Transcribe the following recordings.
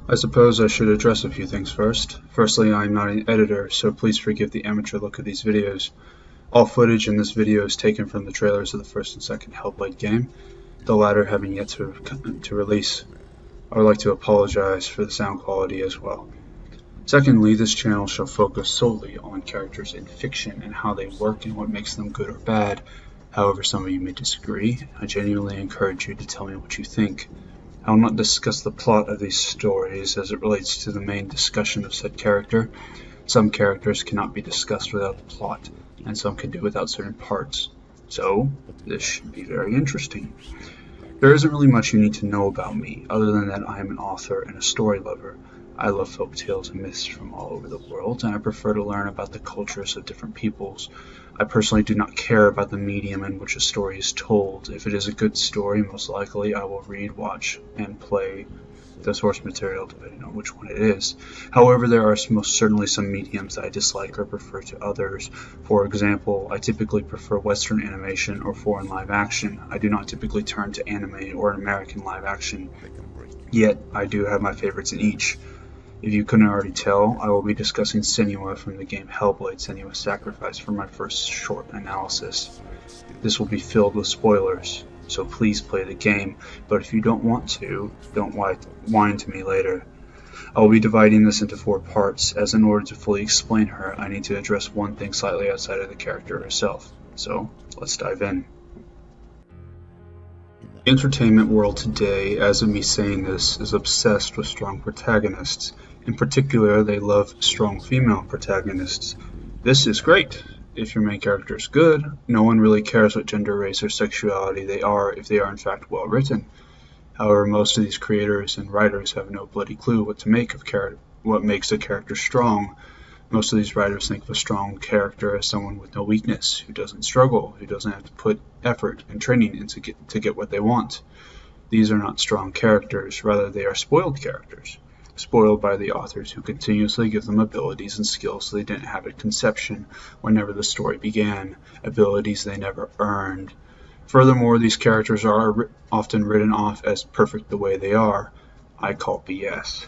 I suppose I should address a few things first. Firstly, I am not an editor, so please forgive the amateur look of these videos. All footage in this video is taken from the trailers of the first and second Hellblade game, the latter having yet to release. I would like to apologize for the sound quality as well. Secondly, this channel shall focus solely on characters in fiction and how they work and what makes them good or bad. However, some of you may disagree. I genuinely encourage you to tell me what you think. I will not discuss the plot of these stories as it relates to the main discussion of said character. Some characters cannot be discussed without the plot, and some can do without certain parts. So, this should be very interesting. There isn't really much you need to know about me, other than that I am an author and a story lover. I love folk tales and myths from all over the world, and I prefer to learn about the cultures of different peoples. I personally do not care about the medium in which a story is told. If it is a good story, most likely I will read, watch, and play the source material, depending on which one it is. However, there are most certainly some mediums that I dislike or prefer to others. For example, I typically prefer Western animation or foreign live action. I do not typically turn to anime or American live action, yet I do have my favorites in each. If you couldn't already tell, I will be discussing Senua from the game Hellblade: Senua's Sacrifice for my first short analysis. This will be filled with spoilers, so please play the game, but if you don't want to, don't whine to me later. I will be dividing this into 4 parts, as in order to fully explain her, I need to address one thing slightly outside of the character herself. So, let's dive in. The entertainment world today, as of me saying this, is obsessed with strong protagonists. In particular, they love strong female protagonists. This is great. If your main character is good, no one really cares what gender, race, or sexuality they are if they are in fact well written. However, most of these creators and writers have no bloody clue what to make of what makes a character strong. Most of these writers think of a strong character as someone with no weakness, who doesn't struggle, who doesn't have to put effort and training in to get what they want. These are not strong characters, rather they are spoiled characters. Spoiled by the authors who continuously give them abilities and skills they didn't have at conception whenever the story began, abilities they never earned. Furthermore, these characters are often written off as perfect the way they are. I call BS.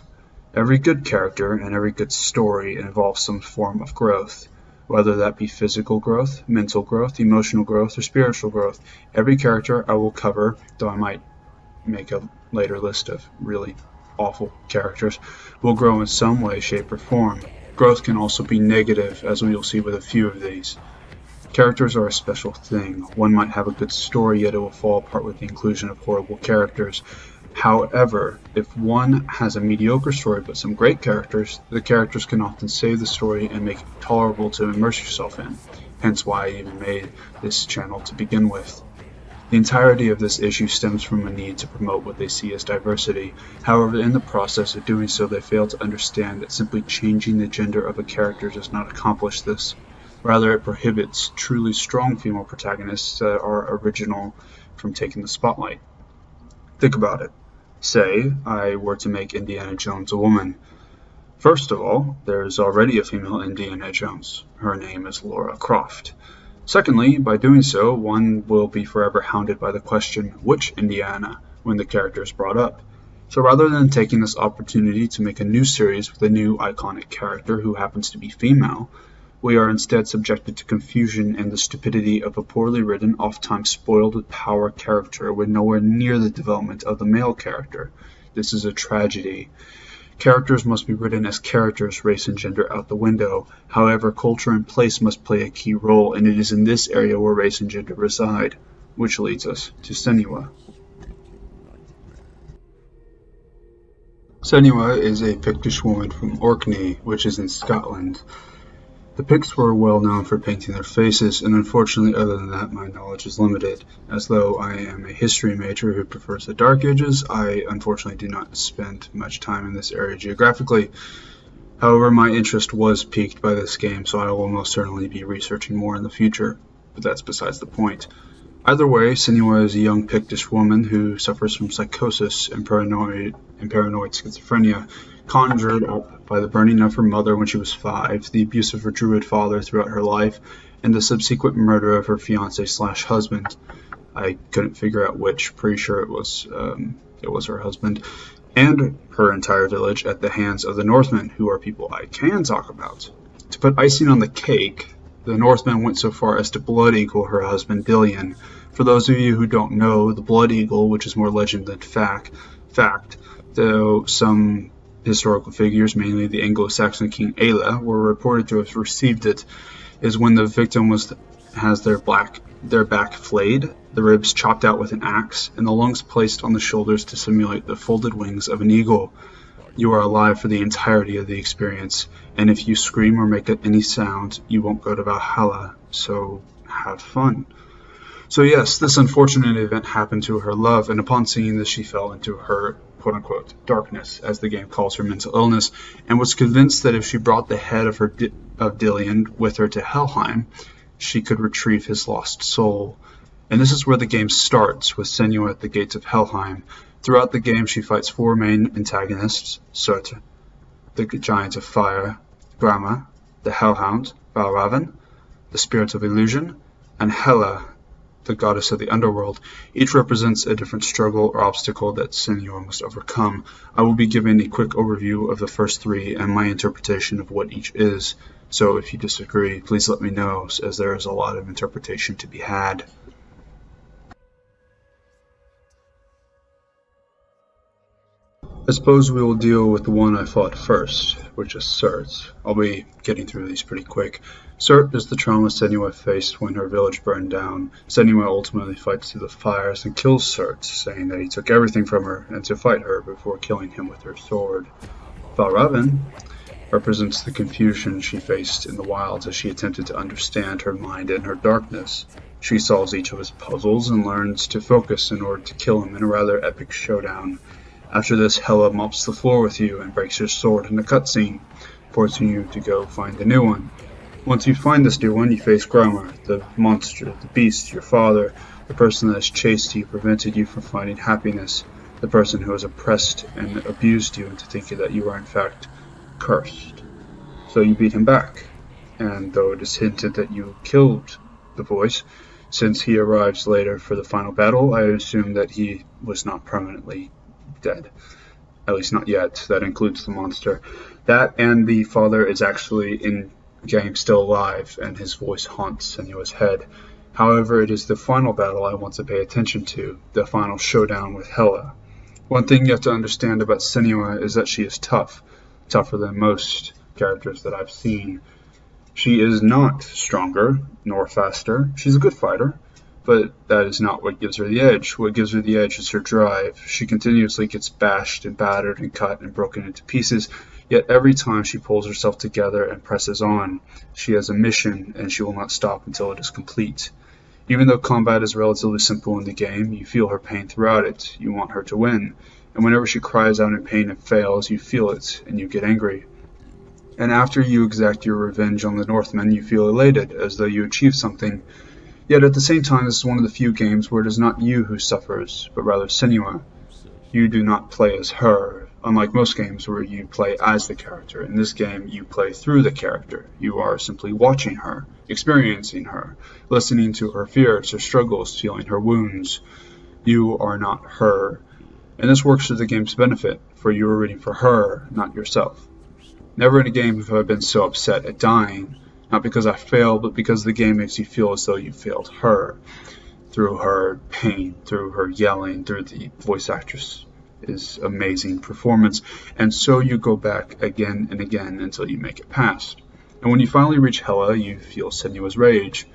Every good character and every good story involves some form of growth, whether that be physical growth, mental growth, emotional growth, or spiritual growth. Every character I will cover, though I might make a later list of really awful characters, will grow in some way, shape, or form. Growth can also be negative, as we will see with a few of these. Characters are a special thing. One might have a good story, yet it will fall apart with the inclusion of horrible characters. However, if one has a mediocre story but some great characters, the characters can often save the story and make it tolerable to immerse yourself in. Hence why I even made this channel to begin with. The entirety of this issue stems from a need to promote what they see as diversity. However, in the process of doing so, they fail to understand that simply changing the gender of a character does not accomplish this. Rather, it prohibits truly strong female protagonists that are original from taking the spotlight. Think about it. Say I were to make Indiana Jones a woman. First of all, there is already a female Indiana Jones. Her name is Lara Croft. Secondly, by doing so, one will be forever hounded by the question, which Indiana, when the character is brought up. So rather than taking this opportunity to make a new series with a new iconic character who happens to be female, we are instead subjected to confusion and the stupidity of a poorly written, oft-times spoiled with power character with nowhere near the development of the male character. This is a tragedy. Characters must be written as characters, race and gender out the window. However, culture and place must play a key role, and it is in this area where race and gender reside, which leads us to Senua. Senua is a Pictish woman from Orkney, which is in Scotland. The Picts were well known for painting their faces, and unfortunately other than that my knowledge is limited. As though I am a history major who prefers the Dark Ages, I unfortunately do not spend much time in this area geographically. However, my interest was piqued by this game, so I will most certainly be researching more in the future, but that's besides the point. Either way, Senua is a young Pictish woman who suffers from psychosis and paranoid schizophrenia, conjured up by the burning of her mother when she was 5, the abuse of her druid father throughout her life, and the subsequent murder of her fiancé/husband. I couldn't figure out which, pretty sure it was her husband. and her entire village at the hands of the Northmen, who are people I can talk about. To put icing on the cake, the Northmen went so far as to blood eagle her husband Dillion. For those of you who don't know, the blood eagle, which is more legend than fact, though some historical figures, mainly the Anglo-Saxon king Aelle, were reported to have received it, is when the victim has their back flayed, the ribs chopped out with an axe, and the lungs placed on the shoulders to simulate the folded wings of an eagle. You are alive for the entirety of the experience, and if you scream or make any sound, you won't go to Valhalla, so have fun. So yes, this unfortunate event happened to her love, and upon seeing this she fell into her quote-unquote darkness, as the game calls her mental illness, and was convinced that if she brought the head of Dillion with her to Helheim, she could retrieve his lost soul. And this is where the game starts, with Senua at the gates of Helheim. Throughout the game, she fights 4 main antagonists: Surt, the Giant of Fire; Grama, the Hellhound; Valravn, the Spirit of Illusion; and Hela, the Goddess of the Underworld. Each represents a different struggle or obstacle that Senua must overcome. I will be giving a quick overview of the first 3 and my interpretation of what each is. So if you disagree, please let me know, as there is a lot of interpretation to be had. I suppose we will deal with the one I fought first, which is Surt. I'll be getting through these pretty quick. Surt is the trauma Senua faced when her village burned down. Senua ultimately fights through the fires and kills Surt, saying that he took everything from her and to fight her before killing him with her sword. Valravn represents the confusion she faced in the wilds as she attempted to understand her mind and her darkness. She solves each of his puzzles and learns to focus in order to kill him in a rather epic showdown. After this, Hela mops the floor with you and breaks your sword in a cutscene, forcing you to go find a new one. Once you find this new one, you face Grama, the monster, the beast, your father, the person that has chased you, prevented you from finding happiness, the person who has oppressed and abused you into thinking that you are in fact cursed. So you beat him back, and though it is hinted that you killed the voice, since he arrives later for the final battle, I assume that he was not permanently dead. At least not yet. That includes the monster. That and the father is actually in game still alive, and his voice haunts Senua's head. However, it is the final battle I want to pay attention to, the final showdown with Hela. One thing you have to understand about Senua is that she is tough, tougher than most characters that I've seen. She is not stronger, nor faster. She's a good fighter, but that is not what gives her the edge. What gives her the edge is her drive. She continuously gets bashed and battered and cut and broken into pieces, yet every time she pulls herself together and presses on. She has a mission, and she will not stop until it is complete. Even though combat is relatively simple in the game, you feel her pain throughout it. You want her to win. And whenever she cries out in pain and fails, you feel it, and you get angry. And after you exact your revenge on the Northmen, you feel elated, as though you achieved something. Yet at the same time, this is one of the few games where it is not you who suffers, but rather Senua. You do not play as her, unlike most games where you play as the character. In this game, you play through the character. You are simply watching her, experiencing her, listening to her fears, her struggles, feeling her wounds. You are not her. And this works to the game's benefit, for you are rooting for her, not yourself. Never in a game have I been so upset at dying, not because I failed, but because the game makes you feel as though you failed her. Through her pain, through her yelling, through the voice actress' amazing performance, and so you go back again and again until you make it past. And when you finally reach Hela, you feel Senua's rage.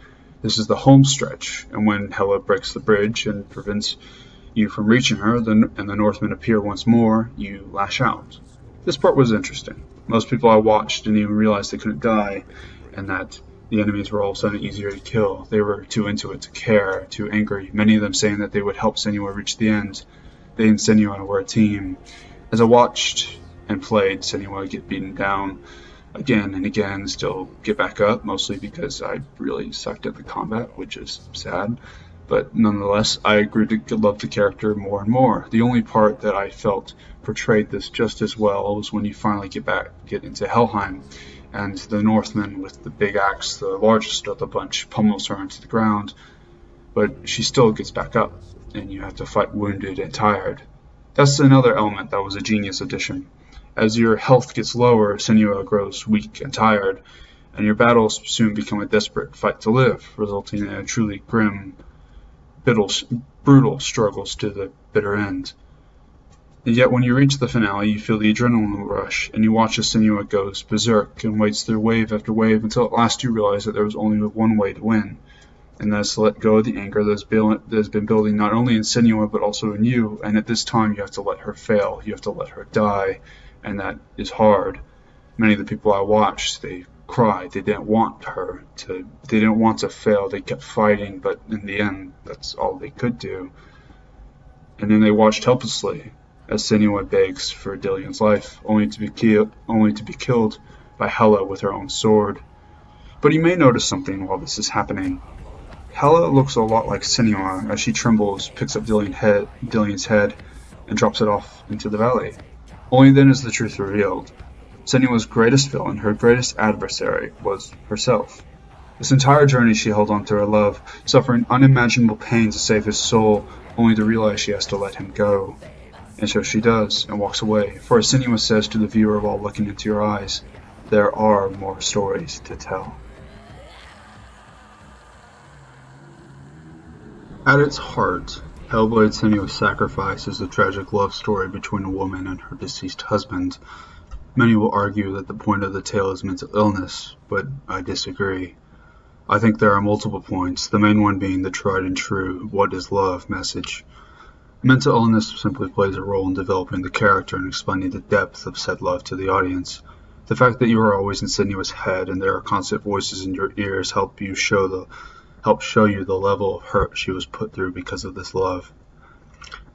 This is the home stretch, and when Hela breaks the bridge and prevents you from reaching her, and the Northmen appear once more, you lash out. This part was interesting. Most people I watched didn't even realize they couldn't die, and that the enemies were all of a sudden easier to kill. They were too into it to care, too angry, many of them saying that they would help Senua reach the end. They and Senua were a team. As I watched and played Senua get beaten down again and again, still get back up, mostly because I really sucked at the combat, which is sad. But nonetheless, I grew to love the character more and more. The only part that I felt portrayed this just as well was when you finally get into Helheim, and the Northman with the big axe, the largest of the bunch, pummels her into the ground. But she still gets back up, and you have to fight wounded and tired. That's another element that was a genius addition. As your health gets lower, Senua grows weak and tired, and your battles soon become a desperate fight to live, resulting in a truly grim, brutal struggles to the bitter end. And yet when you reach the finale, you feel the adrenaline rush, and you watch as Senua goes berserk and waits through wave after wave until at last you realize that there was only one way to win, and that's to let go of the anger that's been building not only in Senua but also in you, and at this time you have to let her fail, you have to let her die, and that is hard. Many of the people I watched, they cried, they didn't want they didn't want to fail, they kept fighting, but in the end, that's all they could do. And then they watched helplessly as Senua begs for Dillian's life, only to be killed by Hela with her own sword. But you may notice something while this is happening. Hela looks a lot like Senua as she trembles, picks up Dillian's head, and drops it off into the valley. Only then is the truth revealed. Senua's greatest villain, her greatest adversary, was herself. This entire journey she held on to her love, suffering unimaginable pain to save his soul, only to realize she has to let him go. And so she does, and walks away, for as Senua says to the viewer while looking into your eyes, there are more stories to tell. At its heart, Hellblade: Senua's Sacrifice is a tragic love story between a woman and her deceased husband. Many will argue that the point of the tale is mental illness, but I disagree. I think there are multiple points, the main one being the tried and true "what is love" message. Mental illness simply plays a role in developing the character and explaining the depth of said love to the audience. The fact that you are always in Senua's head and there are constant voices in your ears help show you the level of hurt she was put through because of this love.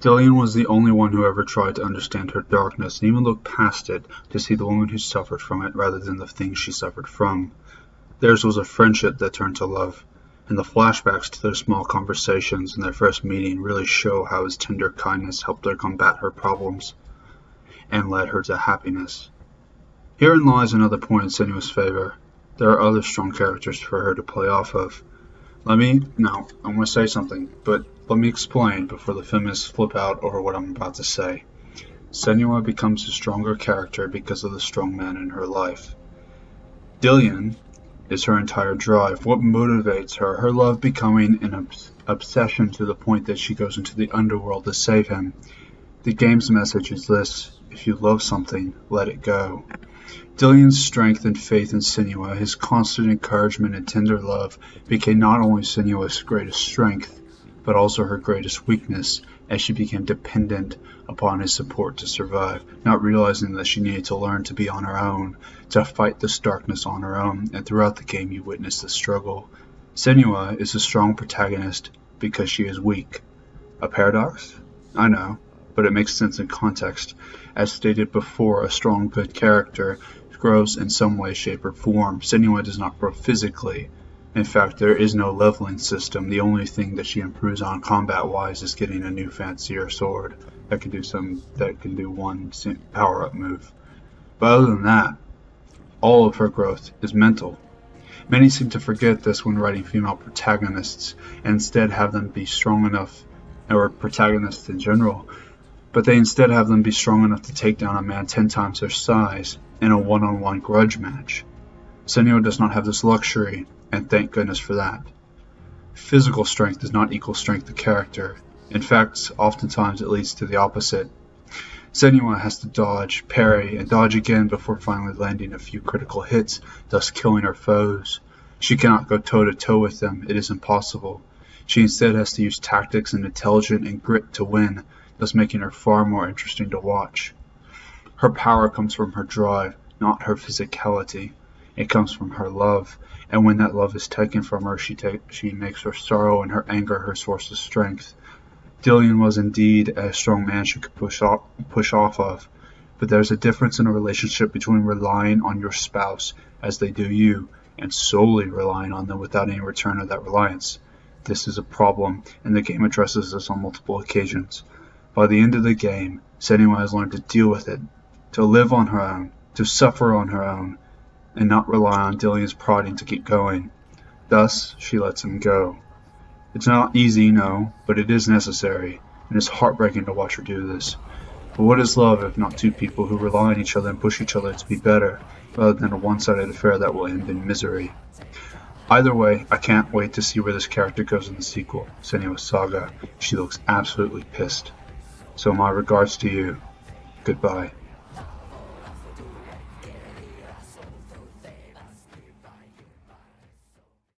Dillian was the only one who ever tried to understand her darkness and even look past it to see the woman who suffered from it rather than the things she suffered from. Theirs was a friendship that turned to love, and the flashbacks to their small conversations and their first meeting really show how his tender kindness helped her combat her problems and led her to happiness. Herein lies another point in Senua's favor. There are other strong characters for her to play off of. I'm going to say something, but let me explain before the feminists flip out over what I'm about to say. Senua becomes a stronger character because of the strong man in her life. Dillian is her entire drive, what motivates her, her love becoming an obsession to the point that she goes into the underworld to save him. The game's message is this: if you love something, let it go. Dillian's strength and faith in Senua, his constant encouragement and tender love, became not only Senua's greatest strength, but also her greatest weakness, as she became dependent upon his support to survive, not realizing that she needed to learn to be on her own, to fight this darkness on her own, and throughout the game you witness the struggle. Senua is a strong protagonist because she is weak. A paradox? I know, but it makes sense in context. As stated before, a strong, good character grows in some way, shape, or form. Senua does not grow physically. In fact, there is no leveling system. The only thing that she improves on combat-wise is getting a new fancier sword that can do one power-up move. But other than that, all of her growth is mental. Many seem to forget this when writing female protagonists, and instead have them be strong enough, or protagonists in general, but they instead have them be strong enough to take down a man 10 times their size in a one-on-one grudge match. Senua does not have this luxury, and thank goodness for that. Physical strength does not equal strength of character. In fact, oftentimes it leads to the opposite. Senua has to dodge, parry, and dodge again before finally landing a few critical hits, thus killing her foes. She cannot go toe-to-toe with them, it is impossible. She instead has to use tactics and intelligence and grit to win, thus making her far more interesting to watch. Her power comes from her drive, not her physicality. It comes from her love, and when that love is taken from her, she makes her sorrow and her anger her source of strength. Dillian was indeed a strong man she could push off of, but there's a difference in a relationship between relying on your spouse as they do you, and solely relying on them without any return of that reliance. This is a problem, and the game addresses this on multiple occasions. By the end of the game, Senua has learned to deal with it, to live on her own, to suffer on her own, and not rely on Dillian's prodding to keep going. Thus, she lets him go. It's not easy, no, but it is necessary, and it's heartbreaking to watch her do this. But what is love if not two people who rely on each other and push each other to be better, rather than a one-sided affair that will end in misery? Either way, I can't wait to see where this character goes in the sequel, Senua's Saga. She looks absolutely pissed. So my regards to you. Goodbye.